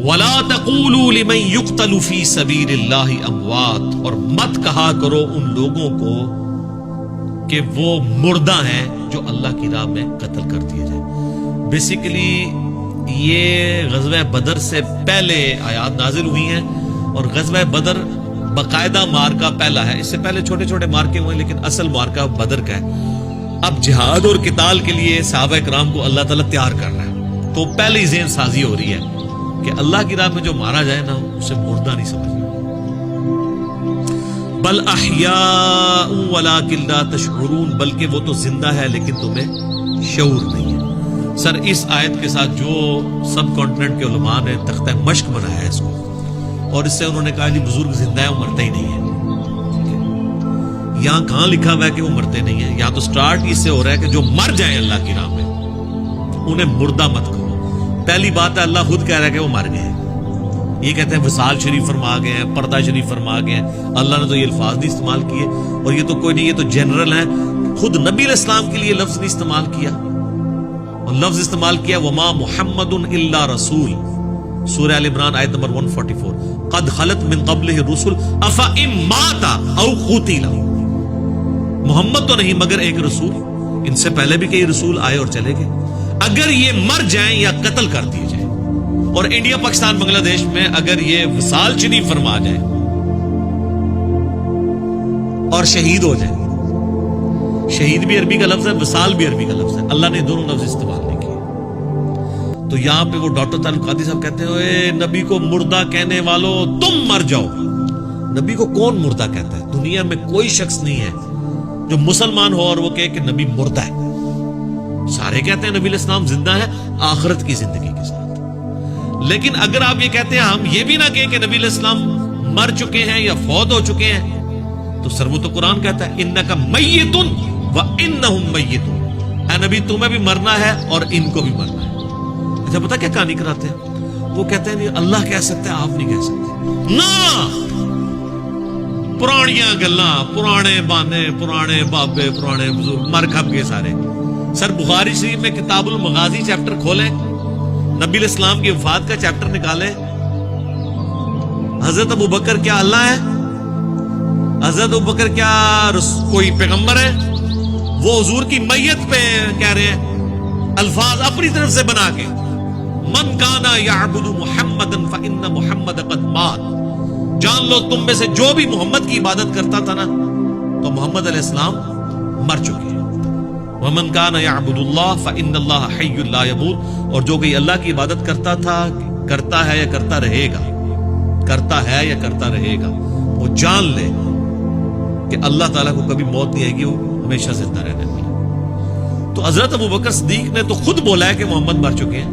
وَلَا تَقُولُوا لِمَن يُقْتَلُ فِي سَبِيلِ اللَّهِ أَمْوَاتٌ، اور مت کہا کرو ان لوگوں کو کہ وہ مردہ ہیں جو اللہ کی راہ میں قتل کر دیے جائیں۔ بیسیکلی یہ غزوہ بدر سے پہلے آیات نازل ہوئی ہیں، اور غزوہ بدر باقاعدہ مارکا پہلا ہے، اس سے پہلے چھوٹے چھوٹے مارکے ہوئے لیکن اصل مارکا بدر کا ہے۔ اب جہاد اور قتال کے لیے صحابہ کرام کو اللہ تعالیٰ تیار کر رہا ہے، تو پہلے ہی ذہن سازی ہو رہی ہے کہ اللہ کی راہ میں جو مارا جائے نا اسے مردہ نہیں سمجھنا۔ بل احیاء ولکن لا تشعرون، بلکہ وہ تو زندہ ہے لیکن تمہیں شعور نہیں ہے۔ سر اس آیت کے ساتھ جو سب کانٹیننٹ کے علماء نے تختہ مشق بنایا ہے اس کو، اور اس سے انہوں نے کہا جی بزرگ زندہ ہے وہ مرتے ہی نہیں ہے۔ یہاں کہاں لکھا ہوا ہے کہ وہ مرتے نہیں ہیں؟ یہاں تو سٹارٹ اس سے ہو رہا ہے کہ جو مر جائیں اللہ کی راہ میں انہیں مردہ مت کرو۔ پہلی بات ہے اللہ خود کہہ رہا ہے کہ وہ مر گئے، یہ کہتے ہیں وصال شریف فرما گئے ہیں، پردہ شریف فرما گئے ہیں، اللہ نے تو یہ الفاظ نہیں استعمال کیے، اور یہ تو کوئی نہیں، یہ تو جنرل ہے۔ خود نبی علیہ السلام کے لیے لفظ نہیں استعمال کیا، اور لفظ استعمال کیا وما محمد الا رسول، سورہ ال عمران آیت نمبر 144، قد خلت من قبلہ الرسل افئن مات او قتل، محمد تو نہیں مگر ایک رسول، ان سے پہلے بھی کئی رسول آئے اور چلے گئے، اگر یہ مر جائیں یا قتل کر دیے جائیں۔ اور انڈیا پاکستان بنگلہ دیش میں اگر یہ وصال شریف فرما جائے اور شہید ہو جائے، شہید بھی عربی کا لفظ ہے، وصال بھی عربی کا لفظ ہے، اللہ نے دونوں لفظ استعمال نہیں کیے۔ تو یہاں پہ وہ ڈاکٹر تعلق قادری صاحب کہتے ہیں اے نبی کو مردہ کہنے والوں تم مر جاؤ۔ نبی کو کون مردہ کہتا ہے؟ دنیا میں کوئی شخص نہیں ہے جو مسلمان ہو اور وہ کہے کہ نبی مردہ ہے۔ سارے کہتے ہیں نبی علیہ السلام زندہ ہے آخرت کی زندگی کے ساتھ، لیکن اگر آپ یہ کہتے ہیں ہم یہ بھی نہ کہیں کہ نبی علیہ السلام مر چکے ہیں یا فوت ہو چکے ہیں، تو سر وہ تو قرآن کہتا ہے انک میت وانہم میتون، اے نبی تمہیں بھی مرنا ہے اور ان کو بھی مرنا ہے۔ اچھا پتہ کیا کہانی کراتے ہیں؟ وہ کہتے ہیں نہیں اللہ کہہ سکتے آپ نہیں کہہ سکتے، نہ پرانیاں گلاں، پرانے بانے، پرانے بابے، پرانے بزرگ مر کھپ گئے سارے۔ سر بخاری شریف میں کتاب المغازی چیپٹر کھولیں، نبی علیہ السلام کی وفات کا چیپٹر نکالیں، حضرت ابوبکر کیا اللہ ہے؟ حضرت ابوبکر کیا کوئی پیغمبر ہے؟ وہ حضور کی میت پہ کہہ رہے ہیں الفاظ اپنی طرف سے بنا کے، من کانا یعبد محمدا فإن محمد قد مات، جان لو تم میں سے جو بھی محمد کی عبادت کرتا تھا نا تو محمد علیہ السلام مر چکے ہیں۔ ومن کان یعبد اللہ فإن اللہ حی لا یموت، اور جو کہ اللہ کی عبادت کرتا تھا، کرتا ہے یا کرتا رہے گا، کرتا ہے یا کرتا رہے گا، وہ جان لے کہ اللہ تعالیٰ کو کبھی موت نہیں آئے گی، وہ ہمیشہ زندہ رہنے والا۔ تو حضرت ابوبکر صدیق نے تو خود بولا ہے کہ محمد مر چکے ہیں،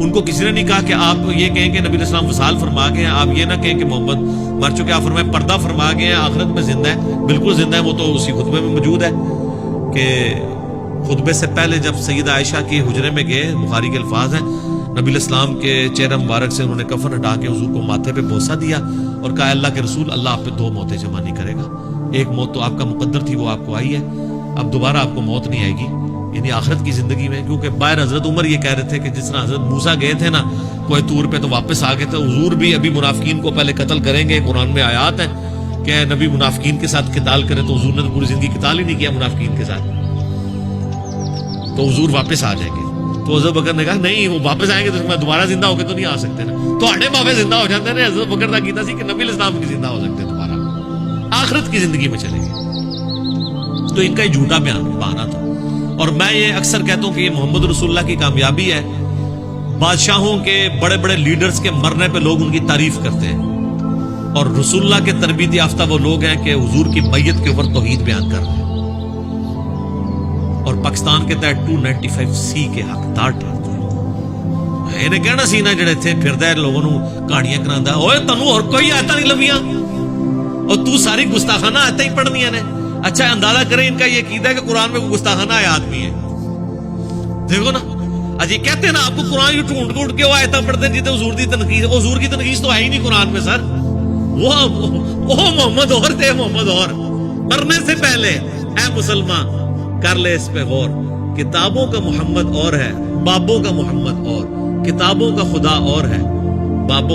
ان کو کسی نے نہیں کہا کہ آپ یہ کہیں کہ نبی علیہ السلام وصال فرما گئے ہیں، آپ یہ نہ کہیں کہ محمد مر چکے، آپ فرمائیں پردہ فرما گئے ہیں، آخرت میں زندہ ہے، بالکل زندہ ہے، وہ تو اسی خطبے میں موجود ہے کہ خطبے سے پہلے جب سیدہ عائشہ کے حجرے میں گئے، بخاری کے الفاظ ہیں، نبی علیہ السلام کے چہرہ مبارک سے انہوں نے کفن ہٹا کے حضور کو ماتھے پہ بوسہ دیا اور کہا اللہ کے رسول اللہ آپ پہ دو موتیں جمع نہیں کرے گا، ایک موت تو آپ کا مقدر تھی وہ آپ کو آئی ہے، اب دوبارہ آپ کو موت نہیں آئے گی، یعنی آخرت کی زندگی میں۔ کیونکہ باہر حضرت عمر یہ کہہ رہے تھے کہ جس طرح حضرت موسیٰ گئے تھے نا کوہ طور پہ تو واپس آ گئے تھے، حضور بھی ابھی منافقین کو پہلے قتل کریں گے، قرآن میں آیات ہیں کہ نبی منافقین کے ساتھ قتال کرے، تو حضور نے تو پوری زندگی قتال ہی نہیں کیا منافقین کے ساتھ، تو حضور واپس آ جائیں گے۔ تو حضرت بکر نے کہا نہیں وہ واپس آئیں گے تو میں دوبارہ زندہ ہو کے تو نہیں آ سکتے نا، تو ہٹے بابے زندہ ہو جاتے ہیں۔ حضرت بکر نے کیتا سی کہ نبی علیہ السلام کی زندہ ہو سکتے دوبارہ، آخرت کی زندگی میں چلیں گے، تو ان کا یہ جھوٹا بہانہ تھا۔ اور میں یہ اکثر کہتا ہوں کہ یہ محمد رسول اللہ کی کامیابی ہے، بادشاہوں کے بڑے بڑے لیڈرز کے مرنے پہ لوگ ان کی تعریف کرتے ہیں، اور رسول اللہ کے تربیت یافتہ وہ لوگ ہیں کہ حضور کی میت کے اوپر توحید بیان کر رہے ہیں، اور پاکستان کے تحت 295C کے حقدار ٹھہرتے ہیں۔ انہیں کہنا سی نا جڑے تھے پھردا ہے لوگوں نو کہانیاں کراندا، اوے تانوں اور کوئی آیتاں نہیں لبھیاں اور تو ساری گستاخانہ آیتاں ہی پڑھنیاں نے۔ اچھا اندازہ کریں ان کا یہ عقیدہ ہے کہ قرآن میں گستاخانہ آیات بھی ہیں، دیکھو نا اجی کہتے ہیں نا آپ کو قرآن یوں ڈھونڈ ڈھونڈ کے وہ آیتاں پڑھتے ہیں جتنے حضور کی تنقید، حضور کی تنقید تو ہے ہی نہیں قرآن میں سر، وہ محمد اور تھے، محمد اور مرنے سے پہلے اے مسلمان کر لے اس پہ غور، کتابوں کا محمد اور ہے، بابوں کا محمد اور، کتابوں کا خدا اور ہے، بابوں